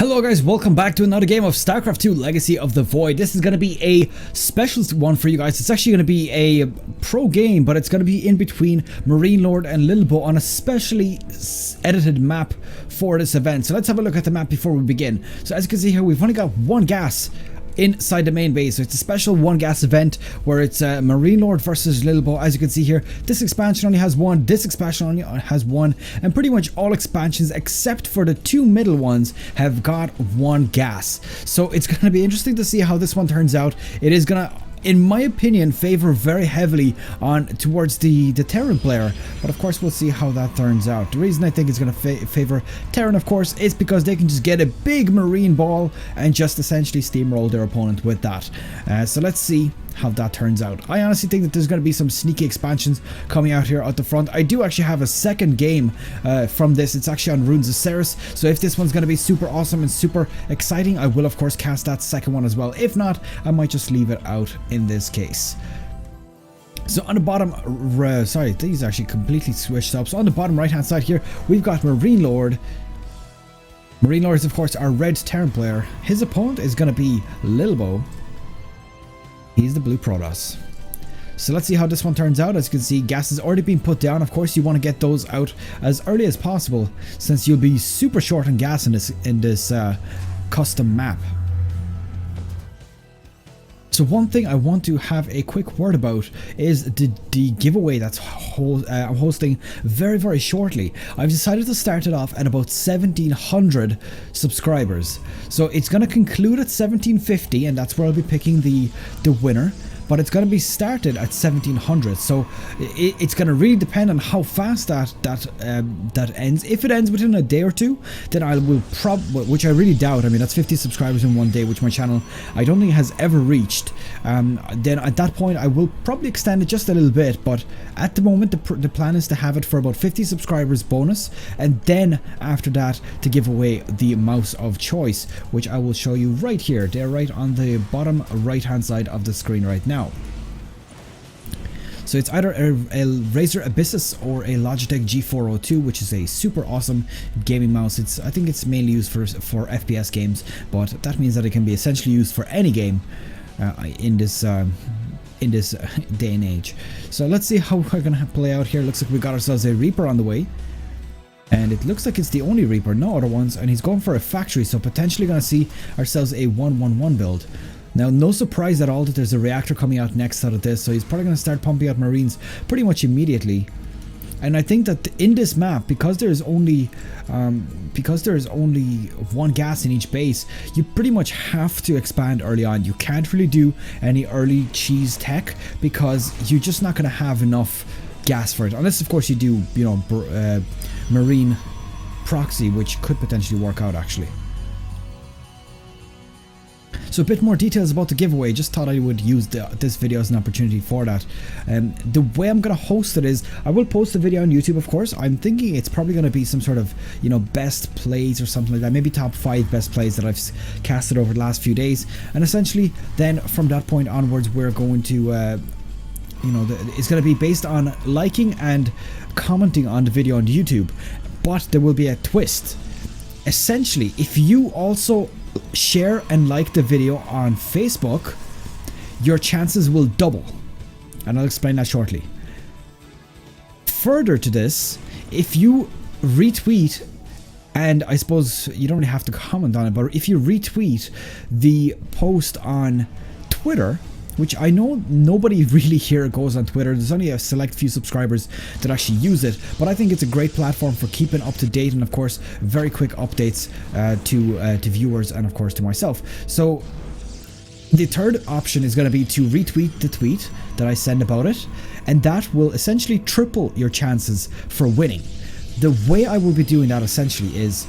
Hello guys, welcome back to another game of Starcraft 2 Legacy of the Void. This is going to be a special one for you guys. It's actually going to be a pro game, but it's going to be in between MarineLorD and Lilbow on a specially edited map for this event. So let's have a look at the map before we begin. So as you can see here, we've only got one gas inside the main base. So it's a special one gas event where it's MarineLorD versus Lilbow. As you can see here, this expansion only has one, this expansion only has one, and pretty much all expansions except for the two middle ones have got one gas. So it's going to be interesting to see how this one turns out. It is going to, in my opinion, favor very heavily on towards the Terran player, but of course we'll see how that turns out. The reason I think it's going to favor Terran, of course, is because they can just get a big marine ball and just essentially steamroll their opponent with that. So let's see how that turns out. I honestly think that there's going to be some sneaky expansions coming out here at the front. I do actually have a second game from this. It's actually on Runes of Ceres, so if this one's going to be super awesome and super exciting, I will of course cast that second one as well. If not, I might just leave it out in this case. So on the bottom, sorry, these actually completely switched up. So on the bottom right hand side here, we've got MarineLorD. MarineLorD is of course our red Terran player. His opponent is going to be Lilbow. He's the blue Protoss. So let's see how this one turns out. As you can see, gas has already been put down. Of course, you want to get those out as early as possible, since you'll be super short on gas in this custom map. So one thing I want to have a quick word about is the giveaway that's I'm hosting very shortly. I've decided to start it off at about 1700 subscribers. So it's going to conclude at 1750, and that's where I'll be picking the winner. But it's going to be started at 1700, so it's going to really depend on how fast that ends. If it ends within a day or two, then I will which I really doubt. I mean, that's 50 subscribers in one day, which my channel I don't think has ever reached. Then at that point, I will probably extend it just a little bit. But at the moment, the plan is to have it for about 50 subscribers bonus, and then after that to give away the mouse of choice, which I will show you right here. They're right on the bottom right hand side of the screen right now. So it's either a Razer Abyssus or a Logitech G402, which is a super awesome gaming mouse. I think it's mainly used for FPS games, but that means that it can be essentially used for any game in this day and age. So let's see how we're gonna play out here. Looks like we got ourselves a Reaper on the way, and it looks like it's the only Reaper, no other ones, and he's going for a factory, so potentially gonna see ourselves a 1-1-1 build. Now, no surprise at all that there's a reactor coming out next out of this, so he's probably going to start pumping out marines pretty much immediately. And I think that in this map, because there is only one gas in each base, you pretty much have to expand early on. You can't really do any early cheese tech because you're just not going to have enough gas for it, unless of course you do, you know, marine proxy, which could potentially work out actually. So a bit more details about the giveaway. Just thought I would use this video as an opportunity for that. The way I'm going to host it is, I will post the video on YouTube, of course. I'm thinking it's probably going to be some sort of, you know, best plays or something like that. Maybe top 5 best plays that I've casted over the last few days. And essentially, then from that point onwards, we're going to, you know, it's going to be based on liking and commenting on the video on YouTube. But there will be a twist. Essentially, if you also share and like the video on Facebook, your chances will double, and I'll explain that shortly. Further to this, if you retweet, and I suppose you don't really have to comment on it, but if you retweet the post on Twitter, which I know nobody really here goes on Twitter, there's only a select few subscribers that actually use it, but I think it's a great platform for keeping up to date and of course very quick updates to viewers and of course to myself. So the third option is going to be to retweet the tweet that I send about it, and that will essentially triple your chances for winning. The way I will be doing that essentially is,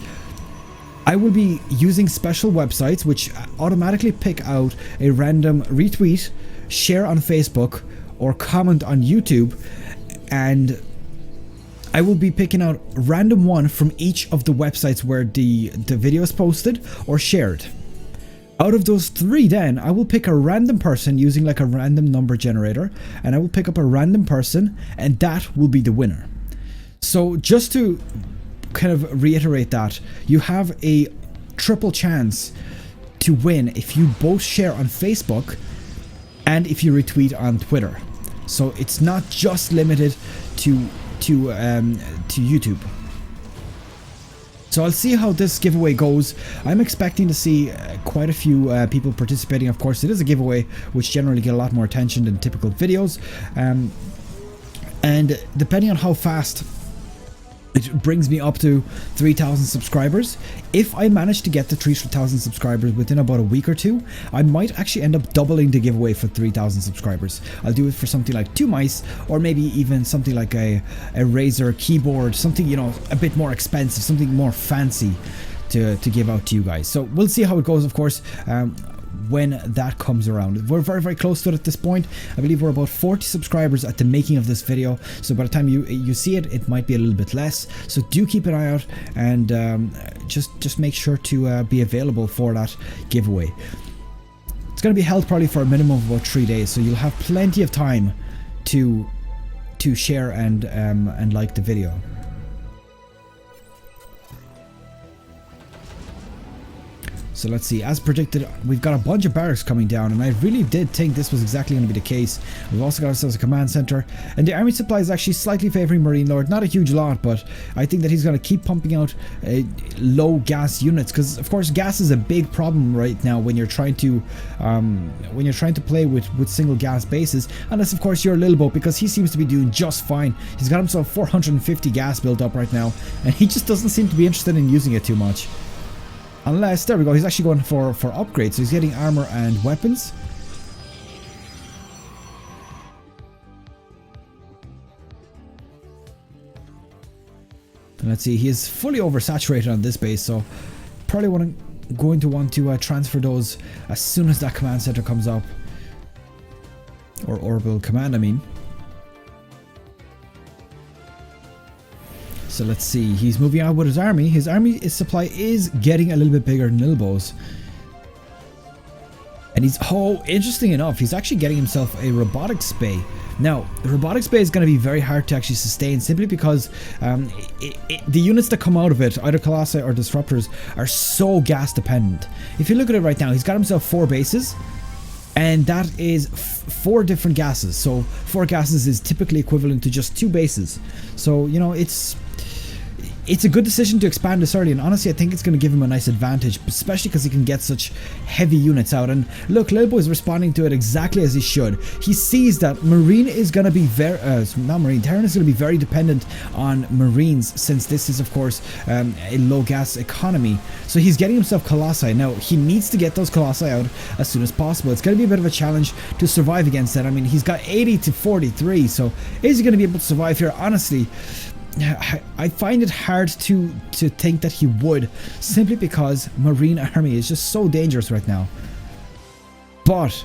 I will be using special websites which automatically pick out a random retweet, share on Facebook, or comment on YouTube, and I will be picking out random one from each of the websites where the video is posted or shared. Out of those 3 then, I will pick a random person using like a random number generator, and I will pick up a random person, and that will be the winner. So just to kind of reiterate that, you have a triple chance to win if you both share on Facebook and if you retweet on Twitter. So it's not just limited to YouTube. So I'll see how this giveaway goes. I'm expecting to see quite a few people participating. Of course, it is a giveaway which generally get a lot more attention than typical videos. And depending on how fast it brings me up to 3,000 subscribers. If I manage to get to 3,000 subscribers within about a week or two, I might actually end up doubling the giveaway for 3,000 subscribers. I'll do it for something like 2 mice, or maybe even something like a Razer keyboard, something, you know, a bit more expensive, something more fancy to give out to you guys. So we'll see how it goes, of course, when that comes around. We're very, very close to it at this point. I believe we're about 40 subscribers at the making of this video, so by the time you see it, it might be a little bit less. So do keep an eye out, and just make sure to be available for that giveaway. It's going to be held probably for a minimum of about 3 days, so you'll have plenty of time to share and like the video. So let's see, as predicted, we've got a bunch of barracks coming down, and I really did think this was exactly going to be the case. We've also got ourselves a command center, and the army supply is actually slightly favoring MarineLorD. Not a huge lot, but I think that he's going to keep pumping out low gas units, because of course gas is a big problem right now when you're trying to play with single gas bases, unless of course you're Lilbow, because he seems to be doing just fine. He's got himself 450 gas built up right now, and he just doesn't seem to be interested in using it too much. Unless, there we go, he's actually going for upgrades, so he's getting armor and weapons. And let's see, he is fully oversaturated on this base, so probably going to want to transfer those as soon as that command center comes up. Or orbital command, I mean. So let's see, he's moving out with his army. His supply is getting a little bit bigger than Lilbow's. And he's, oh, interesting enough, he's actually getting himself a robotics bay. Now, the robotics bay is going to be very hard to actually sustain, simply because the units that come out of it, either Colossi or Disruptors, are so gas dependent. If you look at it right now, he's got himself 4 bases. And that is 4 different gases. So 4 gases is typically equivalent to just 2 bases. So, you know, it's a good decision to expand this early, and honestly I think it's going to give him a nice advantage, especially because he can get such heavy units out. And look, Lilbow is responding to it exactly as he should. He sees that Marine is going to be very, Terran is going to be very dependent on Marines, since this is of course a low gas economy. So he's getting himself Colossi. Now he needs to get those Colossi out as soon as possible. It's going to be a bit of a challenge to survive against that. I mean, he's got 80 to 43, so is he going to be able to survive here? Honestly, I find it hard to think that he would, simply because Marine Army is just so dangerous right now. But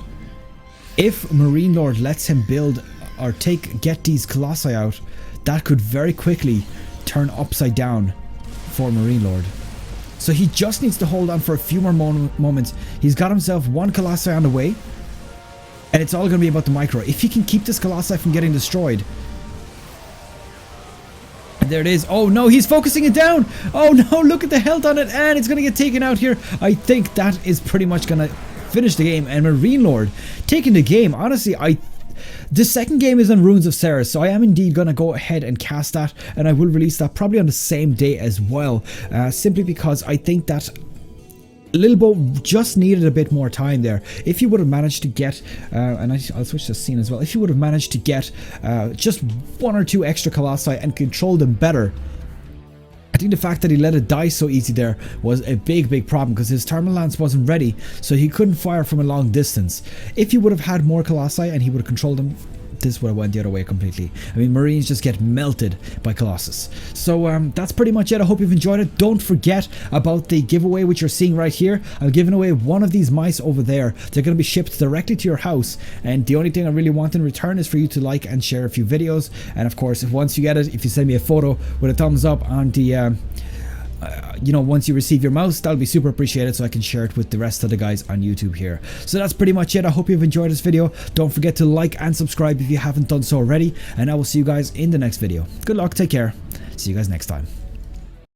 if MarineLorD lets him build or get these Colossi out, that could very quickly turn upside down for MarineLorD. So he just needs to hold on for a few more moments. He's got himself 1 Colossi on the way, and it's all going to be about the micro. If he can keep this Colossi from getting destroyed. There it is. Oh no, he's focusing it down. Oh no, look at the health on it, and it's going to get taken out here. I think that is pretty much going to finish the game, and MarineLorD taking the game. Honestly, the second game is on Ruins of Ceres, so I am indeed going to go ahead and cast that, and I will release that probably on the same day as well, simply because I think that Lilbow just needed a bit more time there. If he would have managed to get, and I'll switch the scene as well, if he would have managed to get just 1 or 2 extra Colossi and control them better, I think the fact that he let it die so easy there was a big problem, because his thermal lance wasn't ready, so he couldn't fire from a long distance. If he would have had more Colossi and he would have controlled them, this would have went the other way completely. I mean, Marines just get melted by Colossus. So that's pretty much it. I hope you've enjoyed it. Don't forget about the giveaway which you're seeing right here. I'm giving away 1 of these mice over there. They're going to be shipped directly to your house, and the only thing I really want in return is for you to like and share a few videos. And of course, once you get it, if you send me a photo with a thumbs up on the you know, once you receive your mouse, that'll be super appreciated, so I can share it with the rest of the guys on YouTube here. So that's pretty much it. I hope you've enjoyed this video. Don't forget to like and subscribe if you haven't done so already, and I will see you guys in the next video. Good luck, take care, see you guys next time.